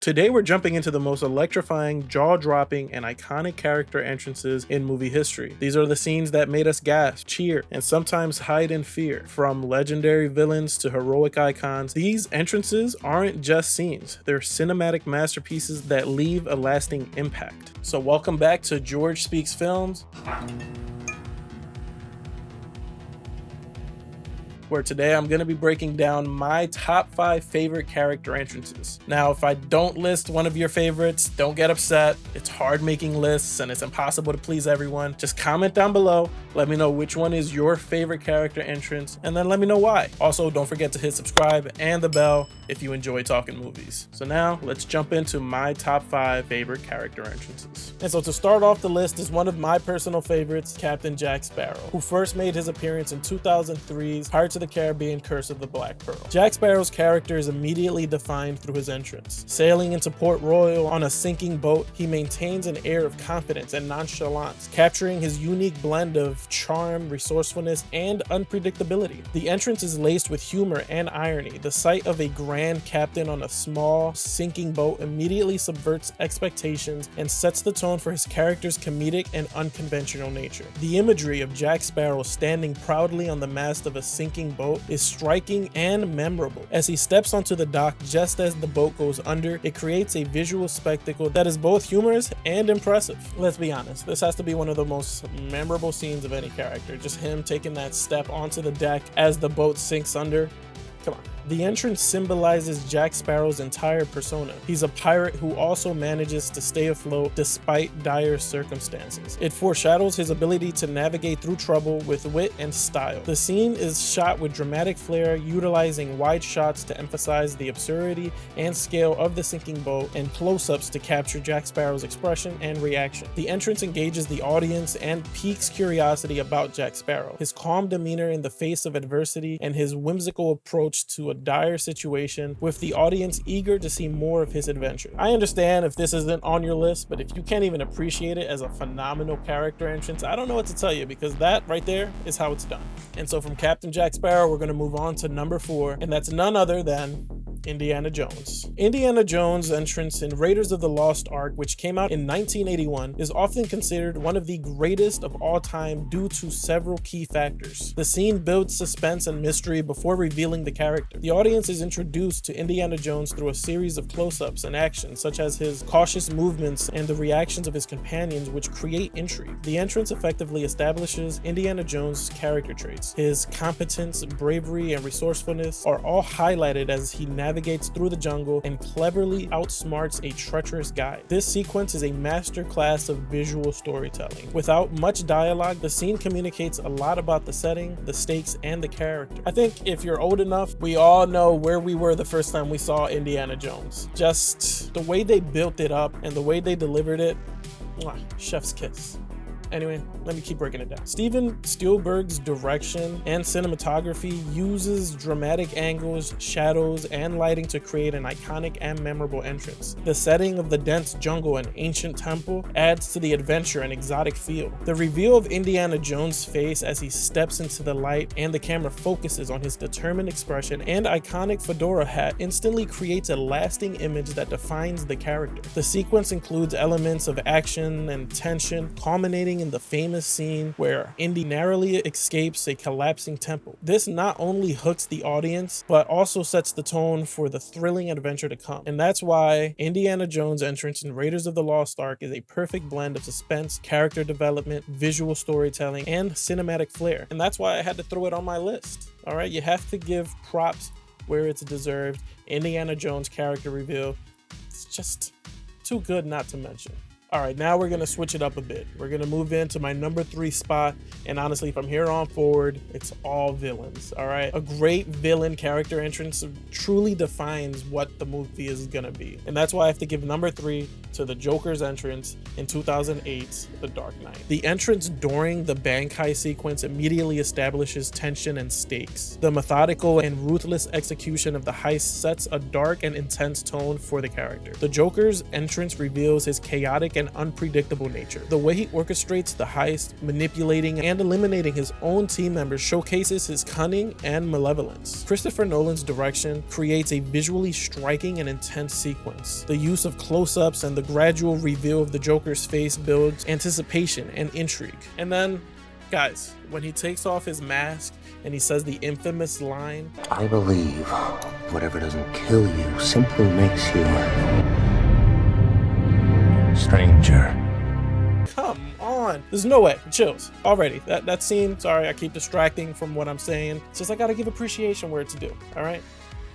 Today we're jumping into the most electrifying, jaw-dropping, and iconic character entrances in movie history. These are the scenes that made us gasp, cheer, and sometimes hide in fear. From legendary villains to heroic icons, these entrances aren't just scenes, they're cinematic masterpieces that leave a lasting impact. So welcome back to George Speaks Films, where today I'm going to be breaking down my top 5 favorite character entrances. Now, if I don't list one of your favorites, don't get upset. It's hard making lists and it's impossible to please everyone. Just comment down below, let me know which one is your favorite character entrance, and then let me know why. Also, don't forget to hit subscribe and the bell if you enjoy talking movies. So now, let's jump into my top 5 favorite character entrances. And so to start off the list is one of my personal favorites, Captain Jack Sparrow, who first made his appearance in 2003's Pirates of the Caribbean: Curse of the Black Pearl. Jack Sparrow's character is immediately defined through his entrance. Sailing into Port Royal on a sinking boat, he maintains an air of confidence and nonchalance, capturing his unique blend of charm, resourcefulness, and unpredictability. The entrance is laced with humor and irony. The sight of a grand captain on a small, sinking boat immediately subverts expectations and sets the tone for his character's comedic and unconventional nature. The imagery of Jack Sparrow standing proudly on the mast of a sinking boat is striking and memorable. As he steps onto the dock just as the boat goes under, it creates a visual spectacle that is both humorous and impressive. Let's be honest, this has to be one of the most memorable scenes of any character. Just him taking that step onto the deck as the boat sinks under. Come on. The entrance symbolizes Jack Sparrow's entire persona. He's a pirate who also manages to stay afloat despite dire circumstances. It foreshadows his ability to navigate through trouble with wit and style. The scene is shot with dramatic flair, utilizing wide shots to emphasize the absurdity and scale of the sinking boat, and close-ups to capture Jack Sparrow's expression and reaction. The entrance engages the audience and piques curiosity about Jack Sparrow. His calm demeanor in the face of adversity and his whimsical approach to a dire situation, with the audience eager to see more of his adventure. I understand if this isn't on your list, but if you can't even appreciate it as a phenomenal character entrance, I don't know what to tell you, because that right there is how it's done. And so from Captain Jack Sparrow, we're going to move on to number 4, and that's none other than Indiana Jones. Indiana Jones' entrance in Raiders of the Lost Ark, which came out in 1981, is often considered one of the greatest of all time due to several key factors. The scene builds suspense and mystery before revealing the character. The audience is introduced to Indiana Jones through a series of close-ups and actions, such as his cautious movements and the reactions of his companions, which create intrigue. The entrance effectively establishes Indiana Jones' character traits. His competence, bravery, and resourcefulness are all highlighted as he navigates through the jungle and cleverly outsmarts a treacherous guide. This sequence is a masterclass of visual storytelling. Without much dialogue, the scene communicates a lot about the setting, the stakes, and the character. I think if you're old enough, we all know where we were the first time we saw Indiana Jones. Just the way they built it up and the way they delivered it, chef's kiss. Anyway, let me keep breaking it down. Steven Spielberg's direction and cinematography uses dramatic angles, shadows, and lighting to create an iconic and memorable entrance. The setting of the dense jungle and ancient temple adds to the adventure and exotic feel. The reveal of Indiana Jones' face as he steps into the light and the camera focuses on his determined expression and iconic fedora hat instantly creates a lasting image that defines the character. The sequence includes elements of action and tension, culminating in the famous scene where Indy narrowly escapes a collapsing temple. This not only hooks the audience, but also sets the tone for the thrilling adventure to come. And that's why Indiana Jones' entrance in Raiders of the Lost Ark is a perfect blend of suspense, character development, visual storytelling, and cinematic flair. And that's why I had to throw it on my list. All right, you have to give props where it's deserved. Indiana Jones' character reveal, it's just too good not to mention. All right, now we're going to switch it up a bit. We're going to move into my number 3 spot. And honestly, from here on forward, it's all villains. All right. A great villain character entrance truly defines what the movie is going to be. And that's why I have to give number 3 to the Joker's entrance in 2008's The Dark Knight. The entrance during the bank heist sequence immediately establishes tension and stakes. The methodical and ruthless execution of the heist sets a dark and intense tone for the character. The Joker's entrance reveals his chaotic and unpredictable nature. The way he orchestrates the heist, manipulating and eliminating his own team members showcases his cunning and malevolence. Christopher Nolan's direction creates a visually striking and intense sequence. The use of close-ups and the gradual reveal of the Joker's face builds anticipation and intrigue. And then, guys, when he takes off his mask and he says the infamous line, "I believe whatever doesn't kill you simply makes you stranger." Come on. There's no way. Chills. Already. That scene, sorry, I keep distracting from what I'm saying. It's just I gotta give appreciation where it's due, all right?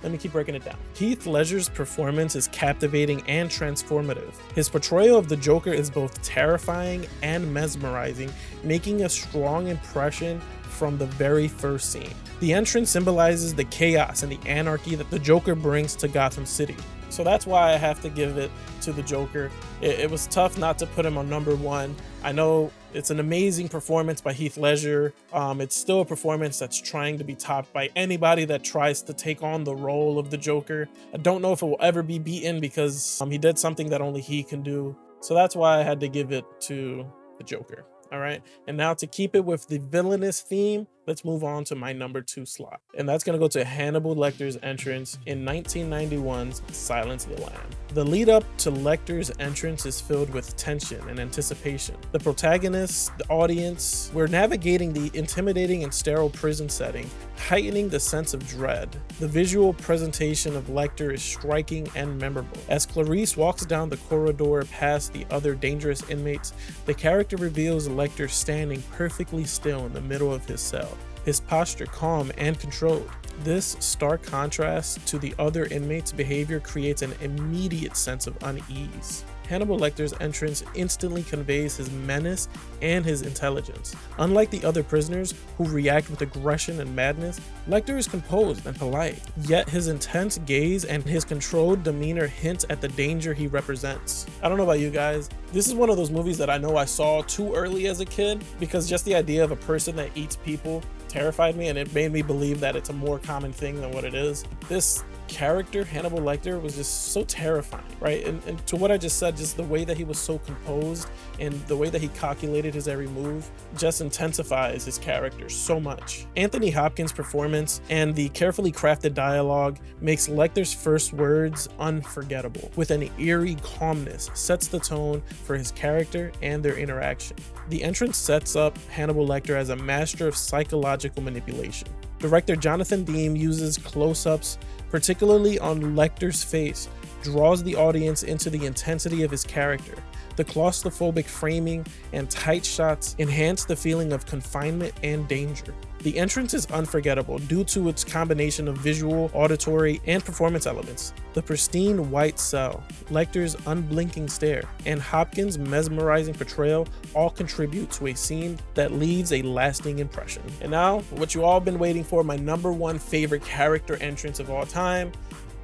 Let me keep breaking it down. Heath Ledger's performance is captivating and transformative. His portrayal of the Joker is both terrifying and mesmerizing, making a strong impression from the very first scene. The entrance symbolizes the chaos and the anarchy that the Joker brings to Gotham City. So that's why I have to give it to the Joker. It was tough not to put him on number one. I know it's an amazing performance by Heath Ledger. It's still a performance that's trying to be topped by anybody that tries to take on the role of the Joker. I don't know if it will ever be beaten because he did something that only he can do. So that's why I had to give it to the Joker. All right. And now to keep it with the villainous theme, let's move on to my number 2 slot. And that's going to go to Hannibal Lecter's entrance in 1991's Silence of the Lamb. The lead up to Lecter's entrance is filled with tension and anticipation. The protagonist, the audience, we're navigating the intimidating and sterile prison setting, heightening the sense of dread. The visual presentation of Lecter is striking and memorable. As Clarice walks down the corridor past the other dangerous inmates, the character reveals Lecter standing perfectly still in the middle of his cell, his posture calm and controlled. This stark contrast to the other inmates' behavior creates an immediate sense of unease. Hannibal Lecter's entrance instantly conveys his menace and his intelligence. Unlike the other prisoners who react with aggression and madness, Lecter is composed and polite, yet his intense gaze and his controlled demeanor hints at the danger he represents. I don't know about you guys, this is one of those movies that I know I saw too early as a kid, because just the idea of a person that eats people terrified me, and it made me believe that it's a more common thing than what it is. This character, Hannibal Lecter, was just so terrifying, right? And to what I just said, just the way that he was so composed and the way that he calculated his every move just intensifies his character so much. Anthony Hopkins' performance and the carefully crafted dialogue makes Lecter's first words unforgettable. With an eerie calmness, sets the tone for his character and their interaction. The entrance sets up Hannibal Lecter as a master of psychological manipulation. Director Jonathan Demme uses close-ups, particularly on Lecter's face, draws the audience into the intensity of his character. The claustrophobic framing and tight shots enhance the feeling of confinement and danger. The entrance is unforgettable due to its combination of visual, auditory, and performance elements. The pristine white cell, Lecter's unblinking stare, and Hopkins' mesmerizing portrayal all contribute to a scene that leaves a lasting impression. And now, what you all been waiting for, my number 1 favorite character entrance of all time,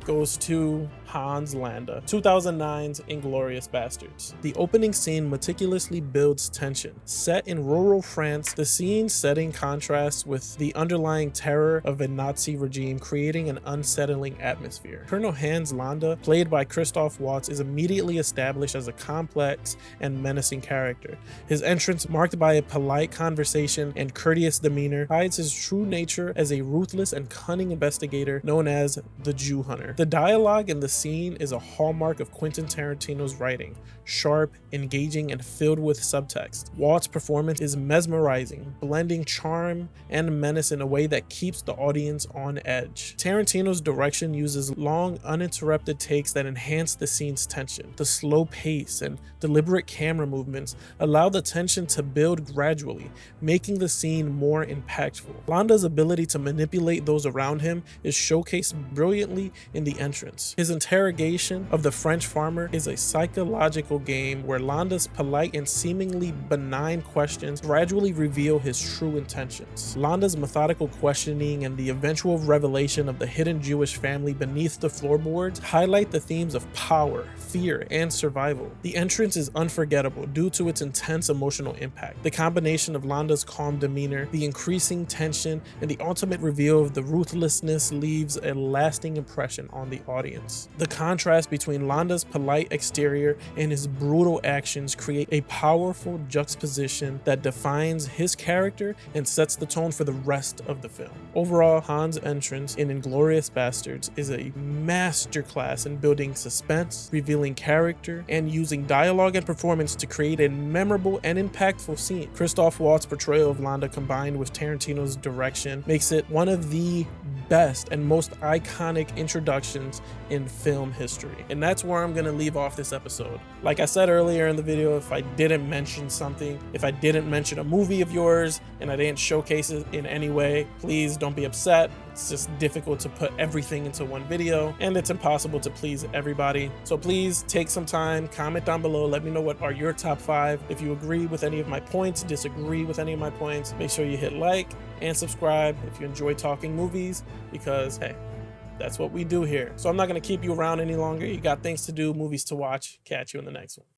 goes to Hans Landa, 2009's Inglourious Basterds. The opening scene meticulously builds tension. Set in rural France, the scene setting contrasts with the underlying terror of a Nazi regime, creating an unsettling atmosphere. Colonel Hans Landa, played by Christoph Waltz, is immediately established as a complex and menacing character. His entrance, marked by a polite conversation and courteous demeanor, hides his true nature as a ruthless and cunning investigator known as the Jew Hunter. The dialogue in the scene is a hallmark of Quentin Tarantino's writing, sharp, engaging, and filled with subtext. Walt's performance is mesmerizing, blending charm and menace in a way that keeps the audience on edge. Tarantino's direction uses long, uninterrupted takes that enhance the scene's tension. The slow pace and deliberate camera movements allow the tension to build gradually, making the scene more impactful. Landa's ability to manipulate those around him is showcased brilliantly in the entrance. His interrogation of the French farmer is a psychological game where Landa's polite and seemingly benign questions gradually reveal his true intentions. Landa's methodical questioning and the eventual revelation of the hidden Jewish family beneath the floorboards highlight the themes of power, fear, and survival. The entrance is unforgettable due to its intense emotional impact. The combination of Landa's calm demeanor, the increasing tension, and the ultimate reveal of the ruthlessness leaves a lasting impression on the audience. The contrast between Landa's polite exterior and his brutal actions create a powerful juxtaposition that defines his character and sets the tone for the rest of the film. Overall, Han's entrance in Inglourious Basterds is a masterclass in building suspense, revealing character, and using dialogue and performance to create a memorable and impactful scene. Christoph Waltz's portrayal of Landa combined with Tarantino's direction makes it one of the best and most iconic introductions in film history. And that's where I'm gonna leave off this episode. Like I said earlier in the video, if I didn't mention something, if I didn't mention a movie of yours and I didn't showcase it in any way, please don't be upset. It's just difficult to put everything into one video and it's impossible to please everybody. So please take some time, comment down below, let me know what are your top 5. If you agree with any of my points, disagree with any of my points, make sure you hit like and subscribe if you enjoy talking movies, because hey, that's what we do here. So I'm not gonna keep you around any longer. You got things to do, movies to watch. Catch you in the next one.